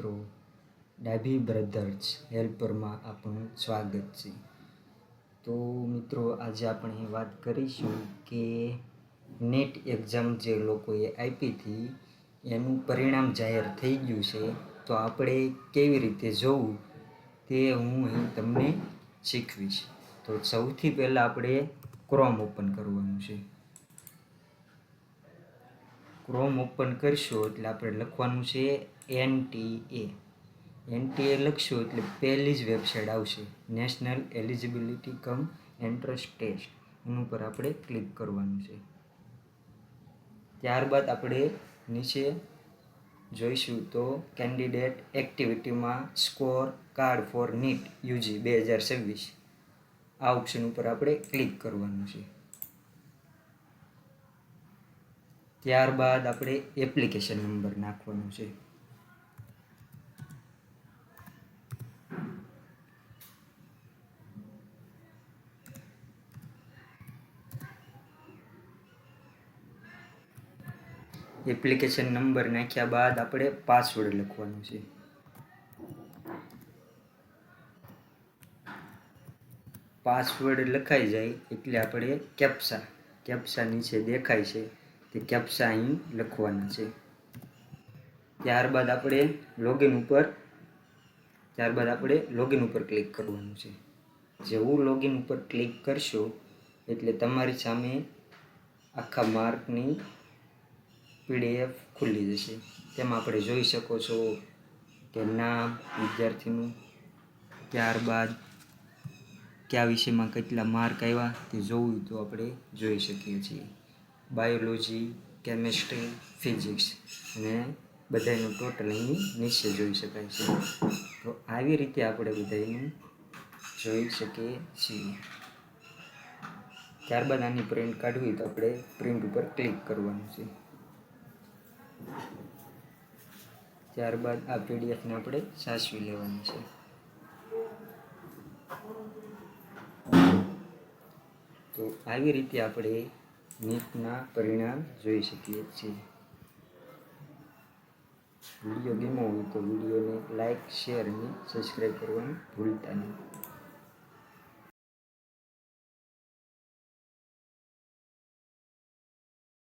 મિત્રો, ડાભી બ્રધર્સ હેલ્પરમાં આપનું સ્વાગત છે. તો મિત્રો, આજે આપણે વાત કરીશું કે નેટ એક્ઝામ જે લોકોએ આપી હતી એનું પરિણામ જાહેર થઈ ગયું છે. તો આપણે કેવી રીતે જોવું તે હું અહીં તમને શીખવીશ. તો સૌથી પહેલાં આપણે ક્રોમ ઓપન કરવાનું છે. ક્રોમ ઓપન કરશો એટલે આપણે લખવાનું છે NTA લખશો એટલે પહેલી જ વેબસાઇટ આવશે, national eligibility cum entrance test. એના ઉપર આપણે ક્લિક કરવાનું છે. ત્યારબાદ આપણે નીચે જોઈશું તો કેન્ડિડેટ એક્ટિવિટીમાં score card for NEET UG 2026 આ ઓપ્શન ઉપર આપણે ક્લિક કરવાનું છે. ત્યારબાદ આપણે એપ્લિકેશન નંબર નાખવાનો છે. એપ્લિકેશન નંબર નાખ્યા બાદ આપણે પાસવર્ડ લખવાનો છે. પાસવર્ડ લખાઈ જાય એટલે આપણે કેપ્સા નીચે દેખાય છે તે કેપ્સા અહીં લખવાના છે. ત્યારબાદ આપણે લોગિન ઉપર ક્લિક કરવાનું છે. જેવું લોગિન ઉપર ક્લિક કરશો એટલે તમારી સામે આખા માર્કની PDF ખુલી જશે. તેમાં આપણે જોઈ શકો છો કે નામ વિદ્યાર્થીનું, ત્યારબાદ કયા વિષયમાં કેટલા માર્ક આવ્યા તે જોવું તો આપણે જોઈ શકીએ છીએ. બાયોલોજી, કેમેસ્ટ્રી, ફિઝિક્સ અને બધાનું ટોટલ અહીં નીચે જોઈ શકાય છે. તો આવી રીતે આપણે બધાનું જોઈ શકીએ છીએ. ત્યારબાદ આની પ્રિન્ટ કાઢવી તો આપણે પ્રિન્ટ ઉપર ક્લિક કરવાનું છે. ત્યારબાદ આ PDFને આપણે સાચવી લેવાની છે. તો આવી રીતે આપણે નીટના પરિણામ જોઈ શકીએ છીએ. વિડીયો ગમ્યો હોય તો વિડીયોને લાઈક, શેર અને સબસ્ક્રાઈબ કરવાનું ભૂલતા નહીં.